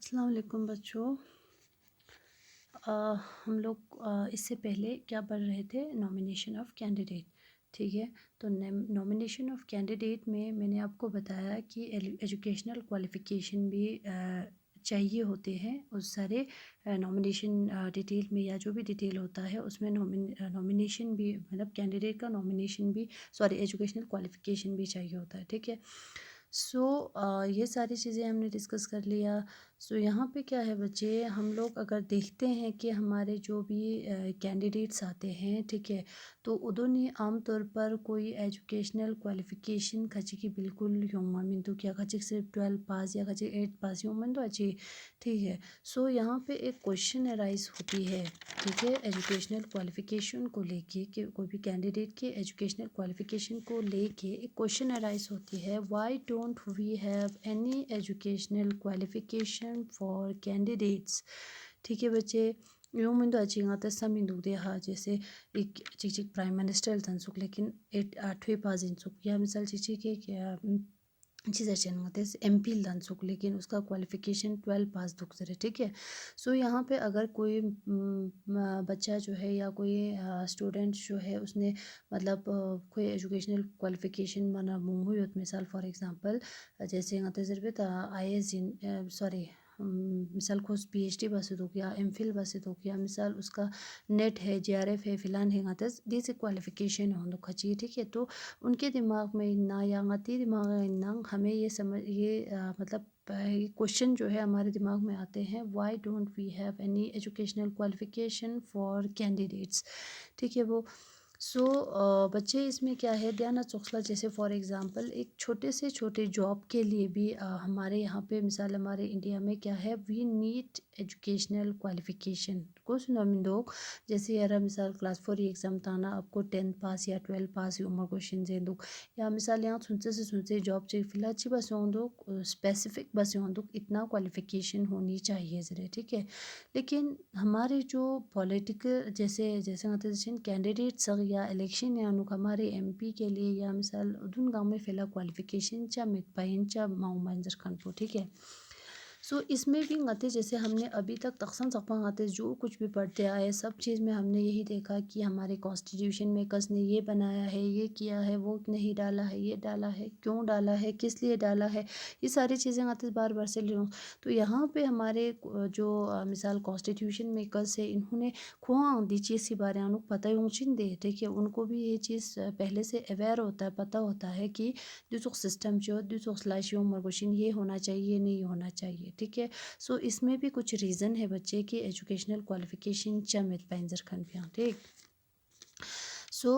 अस्सलाम वालेकुम बच्चों। हम लोग इससे पहले क्या पढ़ रहे थे, नॉमिनेशन ऑफ़ कैंडिडेट। ठीक है, तो नॉमिनेशन ऑफ़ कैंडिडेट में मैंने आपको बताया कि एजुकेशनल क्वालिफ़िकेशन भी चाहिए होते हैं उस सारे नॉमिनेशन डिटेल में, या जो भी डिटेल होता है उसमें नॉमिनेशन भी, मतलब कैंडिडेट का नॉमिनेशन भी, सॉरी, एजुकेशनल क्वालिफ़िकेशन भी चाहिए होता है। ठीक है, सो ये सारी चीज़ें हमने डिस्कस कर लिया। सो यहाँ पे क्या है बच्चे, हम लोग अगर देखते हैं कि हमारे जो भी कैंडिडेट्स आते हैं, ठीक है, तो उन्होंने आम तौर पर कोई एजुकेशनल क्वालिफ़िकेशन खची की बिल्कुल योमा मिंतु क्या खची सिर्फ 12 पास या खची 8 पास योमन तो अच्छी। ठीक है, सो यहाँ पे एक क्वेश्चन अराइज होती है, ठीक है, एजुकेशनल क्वालिफ़िकेशन को लेके, कि कोई भी कैंडिडेट के एजुकेशनल क्वालिफ़िकेशन को लेके एक क्वेश्चन अराइज होती है, why don't we have any educational qualification for candidates. ठीक है बच्चे, यूँ में तो अच्छी आता सम इंदु दे हाँ, जैसे एक चिक चिक प्राइम मिनिस्टर तनसुक, लेकिन 8वीं पास इंसुक, या मिसाल चिक चिक के क्या चीज़ अच्छे MP लनसुक, लेकिन उसका क्वालिफ़िकेशन 12 पास दुख से। ठीक है, सो यहाँ पे अगर कोई बच्चा जो है या कोई स्टूडेंट जो है उसने मतलब कोई एजुकेशनल क्वालिफ़िकेशन मना मुंह मिसाल फॉर एग्जांपल जैसे IAS सॉरी, मिसाल खुद PhD बसित हो गया, MPhil बसित हो गया, मिसाल उसका नेट है, JRF है, फिलान है, दिस क्वालिफ़िकेशन हो खची। ठीक है, तो उनके दिमाग में ना या ngati दिमाग में ना हमें ये समझ ये मतलब क्वेश्चन जो है हमारे दिमाग में आते हैं, why don't we have any educational qualification for candidates. ठीक है, वो सो बच्चे इसमें क्या है ध्यान चौखला, जैसे फॉर एग्जांपल एक छोटे से छोटे जॉब के लिए भी हमारे यहाँ पे मिसाल हमारे इंडिया में क्या है, वी नीड एजुकेशनल क्वालिफ़िकेशन कुछ नॉमिंदोग, जैसे यार मिसाल क्लास 4 एग्ज़ाम ताना आपको 10 पास या 12 पास उम्र क्वेश्चन जेंदुक, या मिसाल यहाँ सुनते से सुनते जॉब चाहिए फिलहाल अच्छी बस होंदुक, स्पेसिफिक बस होंदुक, इतना क्वालिफ़िकेशन होनी चाहिए ज़रा। ठीक है, लेकिन हमारे जो पॉलिटिकल जैसे जैसे मतलब कैंडिडेट सग या इलेक्शन या नुक हमारे MP के लिए, या मिसाल उधन गाँव में फैला क्वालिफ़िकेशन चा मितपाइन चा माऊ मंजर खानपुर। ठीक है, सो इसमें भी ngate जैसे हमने अभी तक तकसम सकपा ngate जो कुछ भी पढ़ते आए सब चीज़ में हमने यही देखा कि हमारे कॉन्स्टिट्यूशन में कस ने ये बनाया है, ये किया है, वो नहीं डाला है, ये डाला है, क्यों डाला है, किस लिए डाला है, ये सारी चीज़ें ngate बार बार से ले लूँ। तो यहाँ पे हमारे जो मिसाल कॉन्स्टिट्यूशन में कस है, इन्होंने खुआ दी चीज़ सी बारे उनको पता ही ऊँचिन दे, ठीक है, उनको भी ये चीज़ पहले से अवेयर होता है, पता होता है कि दूसरा सिस्टम जो दूसरा स्लैश मरगोशिन ये होना चाहिए, ये नहीं होना चाहिए। ठीक है, सो इसमें भी कुछ रीज़न है बच्चे की एजुकेशनल क्वालिफ़िकेशन चमित पैंजर खन पिया। ठीक, सो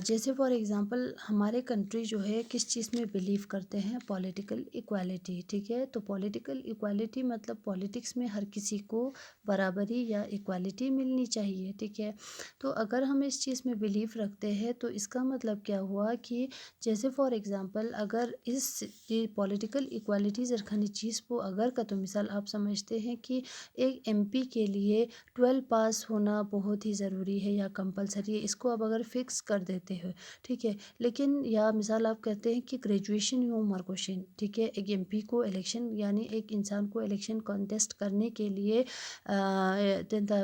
जैसे फॉर एग्ज़ाम्पल हमारे कंट्री जो है किस चीज़ में बिलीव करते हैं, पॉलिटिकल इक्वालिटी। ठीक है, तो पॉलिटिकल इक्वालिटी मतलब पॉलिटिक्स में हर किसी को बराबरी या इक्वालिटी मिलनी चाहिए। ठीक है, तो अगर हम इस चीज़ में बिलीव रखते हैं तो इसका मतलब क्या हुआ कि जैसे फॉर एग्ज़ाम्पल अगर इस पॉलिटिकल इक्वालिटी जरखानी चीज़ को अगर का तो मिसाल आप समझते हैं कि एक MP के लिए 12 पास होना बहुत ही ज़रूरी है या कंपलसरी है, इसको अब अगर फिक्स कर देते हो, ठीक है, लेकिन या मिसाल आप कहते हैं कि ग्रेजुएशन ही उम्र क्वेश्चन। ठीक है, एक MP को इलेक्शन यानी एक इंसान को इलेक्शन कॉन्टेस्ट करने के लिए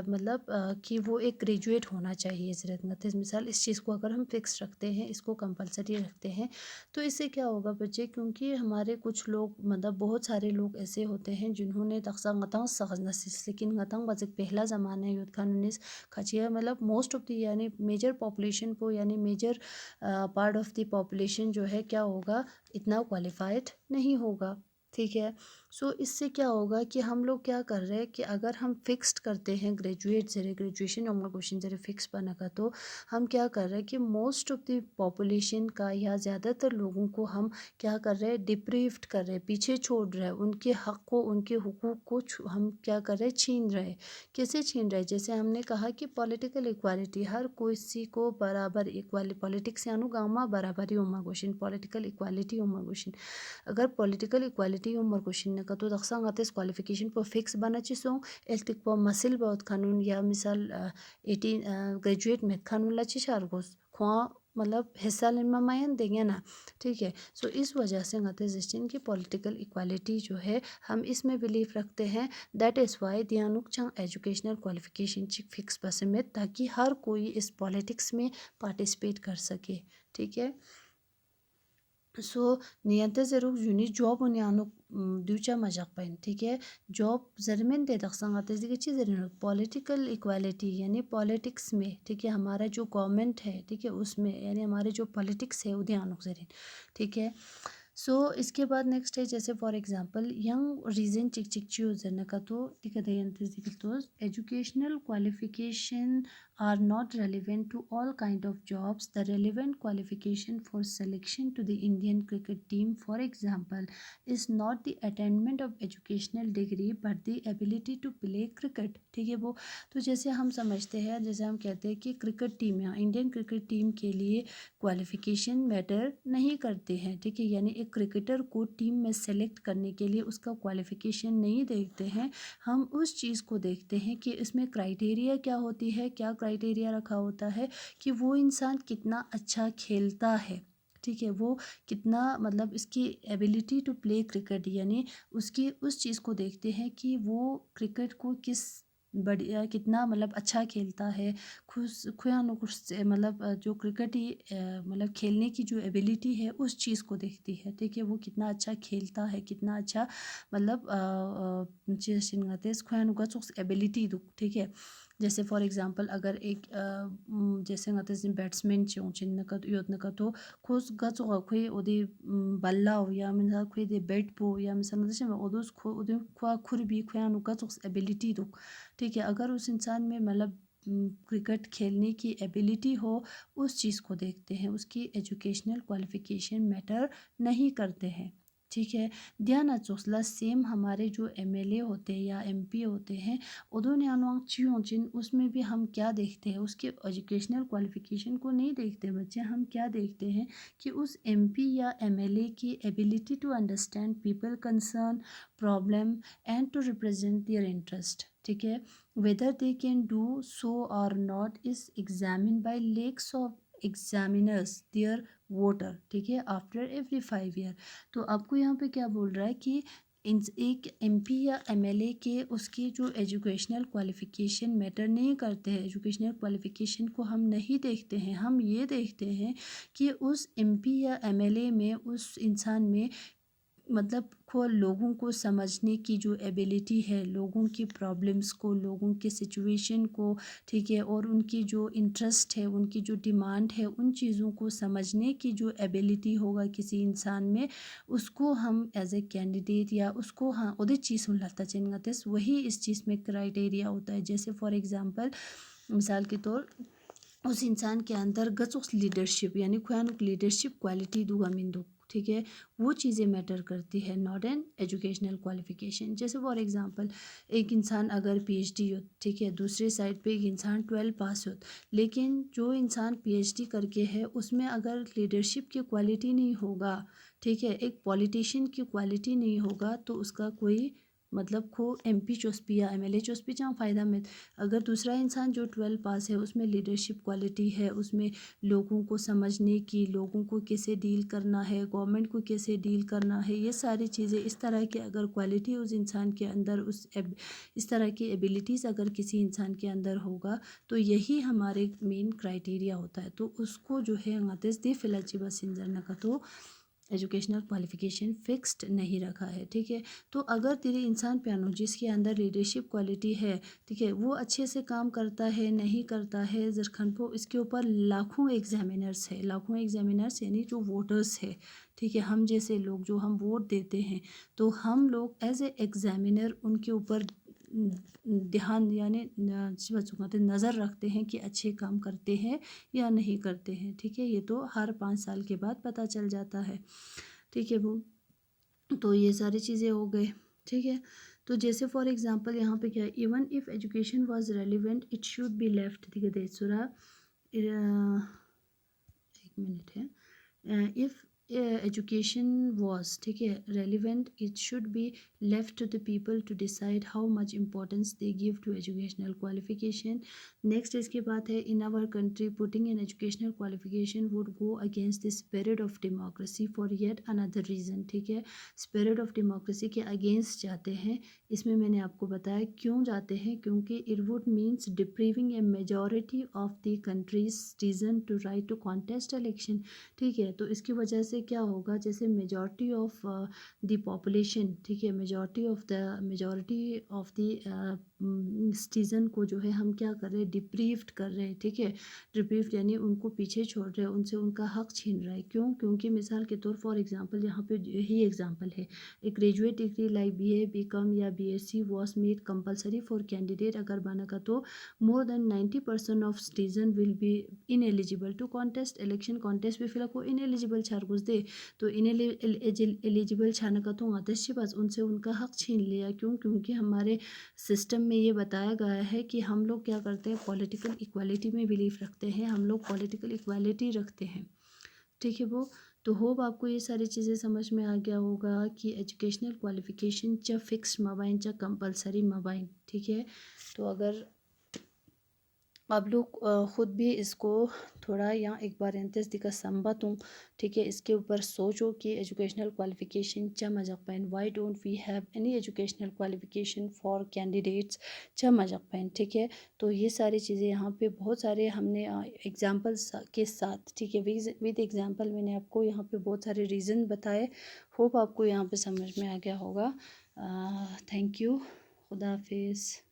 मतलब कि वो एक ग्रेजुएट होना चाहिए ज़रूरत। मिसाल इस चीज़ को अगर हम फिक्स रखते हैं, इसको कंपलसरी रखते हैं, तो इससे क्या होगा बच्चे, क्योंकि हमारे कुछ लोग मतलब बहुत सारे लोग ऐसे होते हैं जिन्होंने तख्सा गतंग सखनसिस, लेकिन गतंग बजक पहला ज़माना युद्ध कानूनिस खचिया मतलब मोस्ट ऑफ दी यानी मेजर पॉपुलेशन को यानी major part of the population जो है क्या होगा, इतना क्वालिफाइड नहीं होगा। ठीक है, सो इससे क्या होगा कि हम लोग क्या कर रहे हैं कि अगर हम फिक्स्ड करते हैं ग्रेजुएट जरे ग्रेजुएशन उम्र क्वेश्चन जरे फिक्स बना का, तो हम क्या कर रहे हैं कि मोस्ट ऑफ द पॉपुलेशन का या ज़्यादातर लोगों को हम क्या कर रहे हैं, डिप्रीव्ड कर रहे हैं, पीछे छोड़ रहे हैं, उनके हक़ को उनके हुकूक को हम क्या कर रहे हैं, छीन रहे हैं। कैसे छीन रहे हैं, जैसे हमने कहा कि पॉलिटिकल इक्वालिटी हर किसी को बराबर इक्वाली पॉलिटिक्स यानी गाँव बराबरी उम्र क्वेश्चन पॉलिटिकल इक्वालिटी उम्र क्वेश्चन, अगर पॉलिटिकल इक्वालिटी उम्र क्वेश्चन ने का तो दक्सा गाते क्वालिफिकेशन पर फिक्स बना चिसों एल्टिक पर मसिल बहुत कानून या मिसाल 18 ग्रेजुएट में कानून लची शार गोस खुआ मतलब हिस्सा लेना मायन देंगे ना, ठीक है। सो इस वजह से गते जिस्टिन की पॉलिटिकल इक्वालिटी जो है हम इसमें बिलीव रखते हैं। दैट इज़ वाई दियानुक चंग एजुकेशनल क्वालिफिकेशन चिक फिक्स पसमेत, ताकि हर कोई इस पॉलिटिक्स में पार्टिसिपेट कर सके, ठीक है। सो नियंते ज़रूर यूनी जॉब उन्यानो द्यूचा मजाक पाइन, ठीक है। जॉब जरमेन दे दखसंगा तेजी की चीज़ पॉलिटिकल इक्वालिटी यानी पॉलिटिक्स में, ठीक है, हमारा जो गवर्नमेंट है, ठीक है, उसमें यानी हमारे जो पॉलिटिक्स है उद्यानों जरिन, ठीक है। सो इसके बाद नेक्स्ट है जैसे फॉर एग्जांपल यंग रीजन चिक चिक ची जरना का तो दिखते educational qualification are not relevant to all kind of jobs. The relevant qualification for selection to the Indian cricket team, for example, is not the attainment of educational degree but the ability to play cricket, ठीक है। वो तो जैसे हम समझते हैं, जैसे हम कहते हैं कि क्रिकेट टीम या इंडियन क्रिकेट टीम के लिए क्वालिफिकेशन मैटर नहीं करते हैं, ठीक है। यानी एक क्रिकेटर को टीम में सेलेक्ट करने के लिए उसका क्वालिफिकेशन नहीं देखते हैं, हम उस चीज़ को देखते हैं कि इसमें क्राइटेरिया क्या होती है, क्या क्राइटेरिया रखा होता है कि वो इंसान कितना अच्छा खेलता है, ठीक है। वो कितना मतलब इसकी एबिलिटी टू प्ले क्रिकेट यानी उसकी उस चीज़ को देखते हैं कि वो क्रिकेट को किस बढ़िया कितना मतलब अच्छा खेलता है, खुश खुया नु खुश से मतलब जो क्रिकेट ही मतलब खेलने की जो एबिलिटी है उस चीज़ को देखती है, ठीक है। वो कितना अच्छा खेलता है, कितना अच्छा मतलब एबिलिटी दो, ठीक है। जैसे फॉर एग्जांपल अगर एक जैसे बैट्समैन चिन योजना तो खुश गच खुई ओदी बल्ला हो या मिसा खुई दे बैट पो या मिसा मतलब ओदोस खो ओदे खुआ खुर भी खुया नु गच एबिलिटी दो, ठीक है। अगर उस इंसान में मतलब क्रिकेट खेलने की एबिलिटी हो, उस चीज़ को देखते हैं, उसकी एजुकेशनल क्वालिफिकेशन मैटर नहीं करते हैं, ठीक है। ध्यान चोसला सेम हमारे जो एमएलए होते हैं या एमपी होते हैं उदोन चिन उसमें भी हम क्या देखते हैं, उसके एजुकेशनल क्वालिफिकेशन को नहीं देखते बच्चे, हम क्या देखते हैं कि उस एमपी या एमएलए की ability to understand people concern problem and to represent their interest, ठीक है। Whether they can do so और not is examine by lakhs of examiners their voter, ठीक है, आफ्टर एवरी 5 ईयर। तो आपको यहाँ पे क्या बोल रहा है कि एक एमपी या एमएलए के उसकी जो एजुकेशनल क्वालिफिकेशन मैटर नहीं करते हैं, एजुकेशनल क्वालिफिकेशन को हम नहीं देखते हैं, हम ये देखते हैं कि उस एमपी या एमएलए में उस इंसान में मतलब को लोगों को समझने की जो एबिलिटी है, लोगों की प्रॉब्लम्स को, लोगों के सिचुएशन को, ठीक है, और उनकी जो इंटरेस्ट है, उनकी जो डिमांड है, उन चीज़ों को समझने की जो एबिलिटी होगा किसी इंसान में, उसको हम एज ए कैंडिडेट या उसको हाँ उदे चीज़ मिलाता चाहिए, वही इस चीज़ में क्राइटेरिया होता है। जैसे फॉर एग्ज़ाम्पल मिसाल के तौर उस इंसान के अंदर गच उस लीडरशिप यानी खुयानुक लीडरशिप क्वालिटी दूगा मिंदू, ठीक है, वो चीज़ें मैटर करती है, नॉट एन एजुकेशनल क्वालिफिकेशन। जैसे फॉर एग्जांपल एक इंसान अगर पीएचडी हो, ठीक है, दूसरे साइड पे एक इंसान 12 पास हो, लेकिन जो इंसान पीएचडी करके है उसमें अगर लीडरशिप की क्वालिटी नहीं होगा, ठीक है, एक पॉलिटिशियन की क्वालिटी नहीं होगा, तो उसका कोई मतलब को एमपी चोस्पी या एमएलए चोस्पी जहाँ फ़ायदा में। अगर दूसरा इंसान जो 12 पास है उसमें लीडरशिप क्वालिटी है, उसमें लोगों को समझने की, लोगों को कैसे डील करना है, गवर्नमेंट को कैसे डील करना है, ये सारी चीज़ें इस तरह की अगर क्वालिटी उस इंसान के अंदर इस तरह की एबिलिटीज़ अगर किसी इंसान के अंदर होगा, तो यही हमारे मेन क्राइटेरिया होता है। तो उसको जो है ngades दे फिलाची बस इंजरना का तो एजुकेशनल क्वालिफिकेशन फिक्स्ड नहीं रखा है, ठीक है। तो अगर तेरे इंसान पियानो जिसके अंदर लीडरशिप क्वालिटी है, ठीक है, वो अच्छे से काम करता है नहीं करता है जरखनपो, इसके ऊपर लाखों एग्जामिनर्स है, लाखों एग्जामिनर्स यानी जो वोटर्स है, ठीक है, हम जैसे लोग जो हम वोट देते हैं, तो हम लोग एज ए एग्जामिनर उनके ऊपर ध्यान यानी नज़र रखते हैं कि अच्छे काम करते हैं या नहीं करते हैं, ठीक है। ये तो हर 5 साल के बाद पता चल जाता है, ठीक है। वो तो ये सारी चीज़ें हो गए, ठीक है। तो जैसे फॉर एग्जांपल यहाँ पे क्या है, even if education was relevant it should be left, ठीक है। एक मिनट है, इफ़ एजुकेशन वॉज, ठीक है, relevant, it should be left to the people to decide how much importance they give to educational qualification. Next इसके बाद है, in our country putting in educational qualification would go against the spirit of democracy for yet another reason, ठीक है, spirit of democracy के against जाते हैं। इसमें मैंने आपको बताया क्यों जाते हैं, क्योंकि it would means depriving a majority of the country's citizen to right to contest election, ठीक है। तो इसकी वजह से क्या होगा, जैसे मेजॉरिटी ऑफ द पॉपुलेशन, ठीक है, मेजॉरिटी ऑफ द सिटीज़न को जो है हम क्या कर रहे हैं, डिप्रीव्ड कर रहे हैं, ठीक है। डिप्रीव्ड यानी उनको पीछे छोड़ रहे हैं, उनसे उनका हक छीन रहे हैं। क्यों? क्योंकि मिसाल के तौर फॉर एग्जांपल यहाँ पे यही एग्जांपल है, एक graduate degree like BA, BCom या BSc was made compulsory for candidate अगर बनेगा तो more than 90% of citizen will be ineligible to contest election. Contest भी फिलहाल को इनएलिजिबल छार घुस दे, तो इनएलिजिबल छाने का तो आदेश के पास उनसे उनका हक छीन लिया। क्यों? क्योंकि हमारे सिस्टम में ये बताया गया है कि हम लोग क्या करते हैं, पॉलिटिकल इक्वालिटी में बिलीव रखते हैं, हम लोग पॉलिटिकल इक्वालिटी रखते हैं, ठीक है वो। तो होप आपको ये सारी चीज़ें समझ में आ गया होगा कि एजुकेशनल क्वालिफिकेशन च फिक्स्ड मबाइन च कंपलसरी मबाइन, ठीक है। तो अगर आप लोग ख़ुद भी इसको थोड़ा यहाँ एक बार इंतज़ दिखा संबत हूँ, ठीक है, इसके ऊपर सोचो कि एजुकेशनल क्वालिफिकेशन च मजक पैन, why don't we have any educational qualification for candidates च मजक पैन, ठीक है। तो ये सारी चीज़ें यहाँ पे बहुत सारे हमने एग्जांपल्स के साथ, ठीक है, विद एग्जांपल मैंने आपको यहाँ पे बहुत सारे रीज़न बताए। होप आपको यहाँ पे समझ में आ गया होगा। थैंक यू, खुदा हाफिज़।